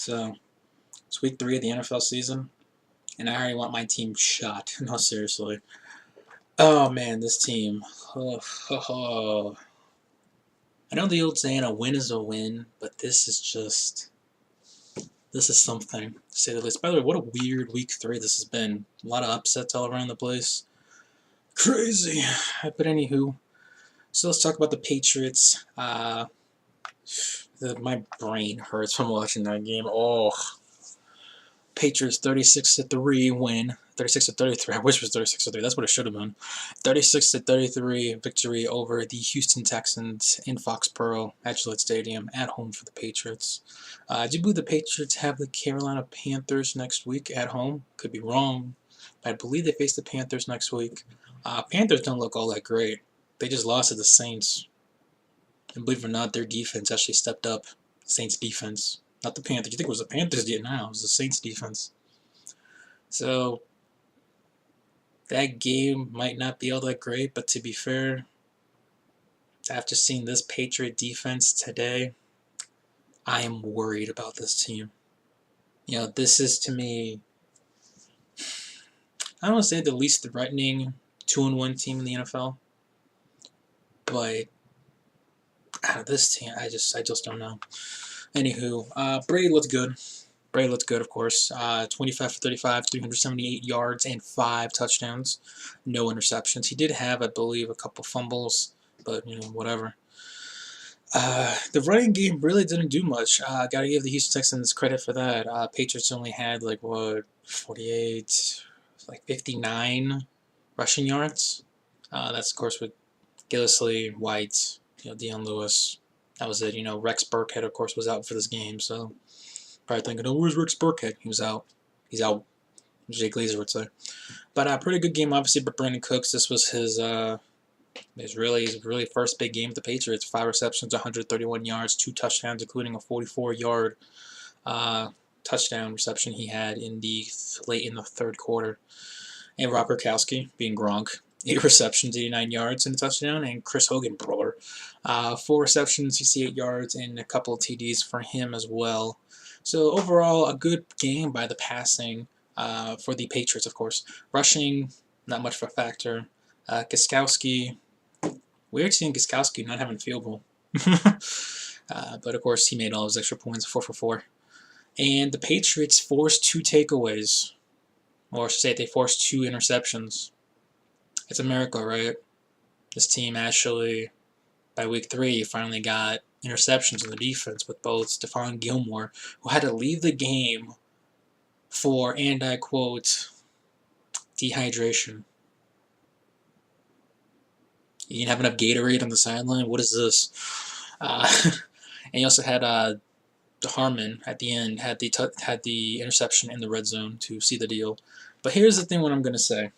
So, it's week 3 of the NFL season, and I already want my team shot. No, seriously. Oh man, this team. I know the old saying, a win is a win, but this is something, to say the least. By the way, what a weird week 3 this has been. A lot of upsets all around the place. Crazy. But anywho, so let's talk about the Patriots. My brain hurts from watching that game. Oh, Patriots 36-3 win. 36-33. I wish it was 36-3. That's what it should have been. 36-33 victory over the Houston Texans in Foxborough at Gillette Stadium at home for the Patriots. I do believe the Patriots have the Carolina Panthers next week at home. Could be wrong, but I believe they face the Panthers next week. Panthers don't look all that great. They just lost to the Saints. And believe it or not, their defense actually stepped up. Saints defense. Not the Panthers. You think it was the Panthers did now. It was the Saints defense. So, that game might not be all that great, but to be fair, after seeing this Patriot defense today, I am worried about this team. You know, this is to me, I don't want to say the least threatening 2-1 team in the NFL, but out of this team, I just don't know. Anywho, Brady looked good. Brady looked good, of course. 25 for 35, 378 yards, and 5 touchdowns. No interceptions. He did have, I believe, a couple fumbles, but, whatever. The running game really didn't do much. Got to give the Houston Texans credit for that. Patriots only had, 48, 59 rushing yards. That's, of course, with Gillislee, White, Deion Lewis. That was it. Rex Burkhead, of course, was out for this game, so probably thinking, oh, where's Rex Burkhead? He was out. He's out, Jay Glazer would say. But a pretty good game, obviously, for Brandon Cooks. This was his really first big game with the Patriots. 5 receptions, 131 yards, 2 touchdowns, including a 44-yard touchdown reception he had late in the third quarter. And Rob Gronkowski, being Gronk, 8 receptions, 89 yards, and a touchdown. And Chris Hogan, brawler, 4 receptions, 68 yards, and a couple of TDs for him as well. So overall, a good game by the passing for the Patriots, of course. Rushing, not much of a factor. Gostkowski, weird seeing Gostkowski not having field goal. But of course, he made all his extra points, 4 for 4. And the Patriots forced 2 takeaways. Or I should say, they forced 2 interceptions. It's a miracle, right? This team actually, by week 3, finally got interceptions in the defense with both Stephon Gilmore, who had to leave the game for, and I quote, dehydration. You didn't have enough Gatorade on the sideline? What is this? And you also had Harmon at the end, had the interception in the red zone to see the deal. But here's the thing what I'm going to say.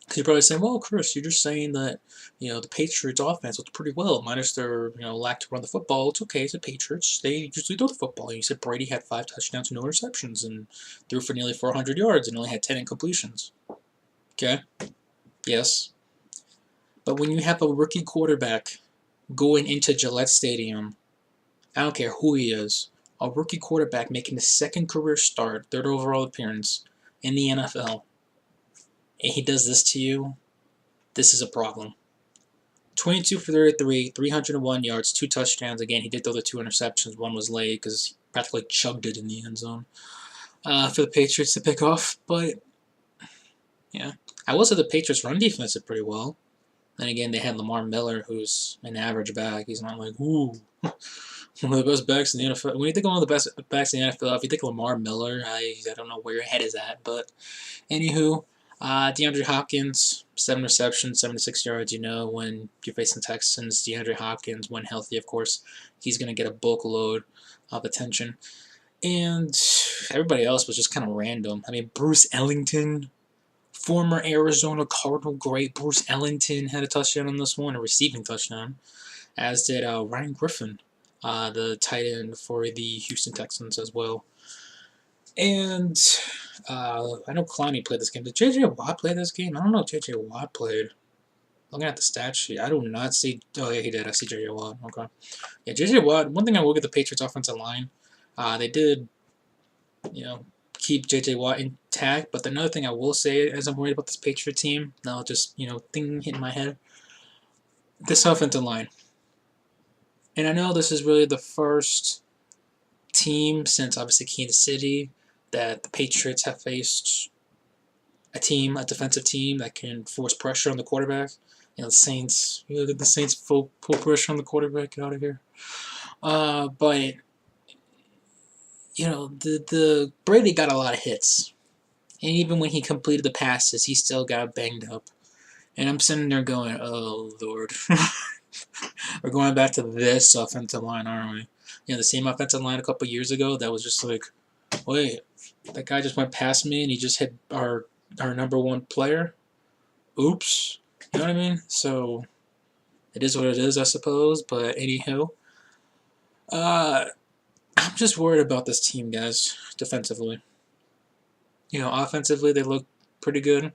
Because you're probably saying, well, Chris, you're just saying that, the Patriots offense looked pretty well, minus their, lack to run the football. It's okay, it's the Patriots. They usually throw the football. And you said Brady had 5 touchdowns and no interceptions and threw for nearly 400 yards and only had 10 incompletions. Okay? Yes. But when you have a rookie quarterback going into Gillette Stadium, I don't care who he is, a rookie quarterback making his 2nd career start, 3rd overall appearance in the NFL, and he does this to you, this is a problem. 22 for 33, 301 yards, 2 touchdowns. Again, he did throw the 2 interceptions. One was late because he practically chugged it in the end zone for the Patriots to pick off. But, yeah. I will say the Patriots' run defense did pretty well. Then again, they had Lamar Miller, who's an average back. He's not like, ooh, one of the best backs in the NFL. When you think of one of the best backs in the NFL, if you think of Lamar Miller, I don't know where your head is at. But, anywho, DeAndre Hopkins, 7 receptions, 76 yards. When you're facing Texans, DeAndre Hopkins, when healthy, of course, he's going to get a bulk load of attention. And everybody else was just kind of random. I mean, Bruce Ellington, former Arizona Cardinal great Bruce Ellington, had a touchdown on this one, a receiving touchdown, as did Ryan Griffin, the tight end for the Houston Texans as well. And I know Clowney played this game. Did J.J. Watt play this game? I don't know if J.J. Watt played. Looking at the stat sheet, I do not see... Oh, yeah, he did. I see J.J. Watt. Okay. Yeah, J.J. Watt, one thing I will give the Patriots offensive line, they did keep J.J. Watt intact. But another thing I will say, as I'm worried about this Patriot team, now just thing hitting my head, this offensive line. And I know this is really the first team since obviously Kansas City that the Patriots have faced a defensive team that can force pressure on the quarterback. The Saints, the Saints full pressure on the quarterback. Get out of here. But the Brady got a lot of hits, and even when he completed the passes, he still got banged up. And I'm sitting there going, "Oh Lord, we're going back to this offensive line, aren't we?" The same offensive line a couple years ago that was just like, "Wait, that guy just went past me and he just hit our number one player. Oops." You know what I mean? So it is what it is, I suppose. But anywho, I'm just worried about this team, guys. Defensively, offensively they look pretty good.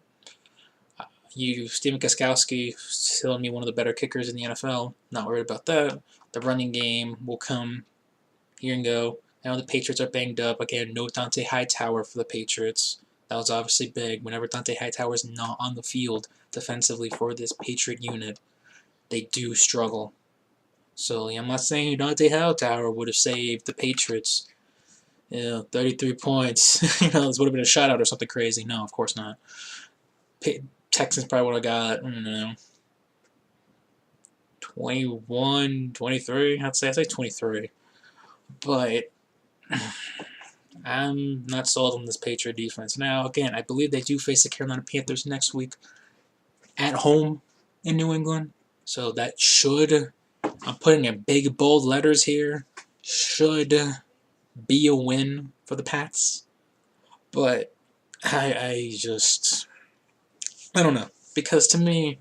Stephen Gostkowski telling me one of the better kickers in the NFL. Not worried about that. The running game will come here and go. I know the Patriots are banged up. Again, no Dante Hightower for the Patriots. That was obviously big. Whenever Dante Hightower is not on the field defensively for this Patriot unit, they do struggle. So I'm not saying Dante Hightower would have saved the Patriots 33 points. This would have been a shutout or something crazy. No, of course not. Texans probably would have got, I don't know, 21, 23. I'd say 23. But I'm not sold on this Patriot defense. Now, again, I believe they do face the Carolina Panthers next week at home in New England. So that should, I'm putting in big, bold letters here, should be a win for the Pats. But I don't know. Because to me,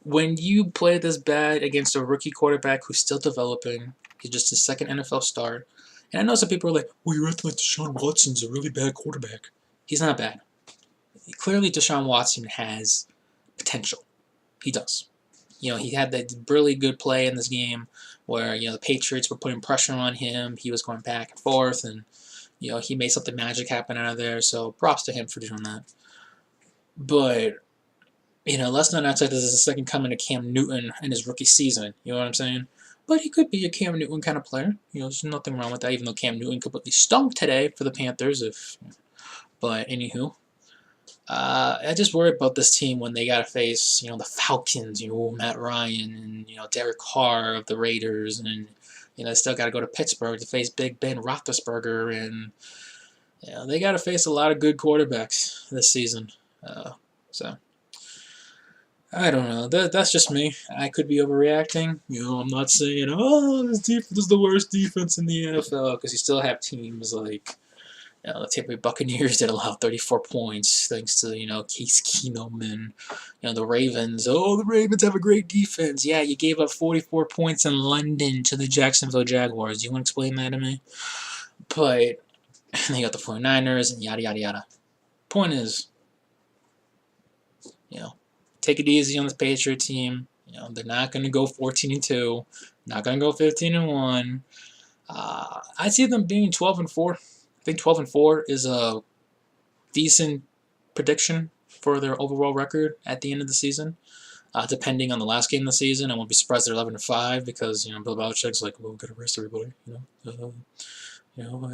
when you play this bad against a rookie quarterback who's still developing, he's just his second NFL start, and I know some people are like, well, you're acting like Deshaun Watson's a really bad quarterback. He's not bad. Clearly, Deshaun Watson has potential. He does. He had that really good play in this game where, the Patriots were putting pressure on him. He was going back and forth, and, he made something magic happen out of there. So props to him for doing that. But, let's not act like this is the second coming of Cam Newton in his rookie season. You know what I'm saying? But he could be a Cam Newton kind of player. There's nothing wrong with that, even though Cam Newton completely stunk today for the Panthers. But anywho, I just worry about this team when they got to face, the Falcons, Matt Ryan, and, Derek Carr of the Raiders, and, they still got to go to Pittsburgh to face Big Ben Roethlisberger, and, they got to face a lot of good quarterbacks this season. So, I don't know. That's just me. I could be overreacting. I'm not saying, this defense is the worst defense in the NFL, because you still have teams like, the Tampa Bay Buccaneers that allowed 34 points thanks to, Case Keenum and, the Ravens. Oh, the Ravens have a great defense. Yeah, you gave up 44 points in London to the Jacksonville Jaguars. Do you want to explain that to me? But then you got the 49ers and yada, yada, yada. Point is, take it easy on this Patriot team. They're not going to go 14-2. Not going to go 15-1. I see them being 12-4. I think 12-4 is a decent prediction for their overall record at the end of the season. Depending on the last game of the season, I won't be surprised they're 11-5 because Bill Belichick's like, well, we're gonna rest everybody.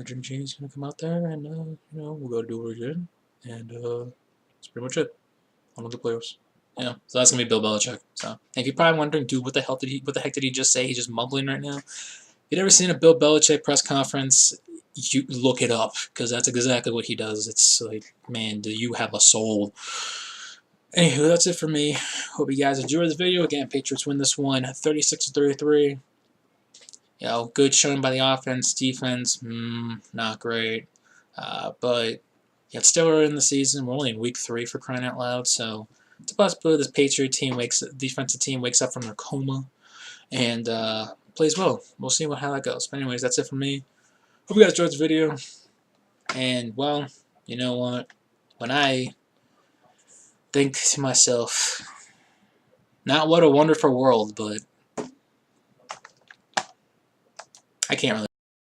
Jimmy G's gonna come out there and we're gonna do what we did, and that's pretty much it. On to the playoffs. So that's gonna be Bill Belichick. So if you're probably wondering, dude, what the heck did he just say? He's just mumbling right now. If you've ever seen a Bill Belichick press conference, you look it up, because that's exactly what he does. It's like, man, do you have a soul? Anywho, that's it for me. Hope you guys enjoyed this video. Again, Patriots win this one 36-33. Good showing by the offense. Defense, not great. But it's still early in the season. We're only in week 3 for crying out loud. So it's a possibility this Patriot team defensive team wakes up from their coma and plays well. We'll see how that goes. But anyways, that's it for me. Hope you guys enjoyed this video. And, well, you know what? When I think to myself, not what a wonderful world, but I can't really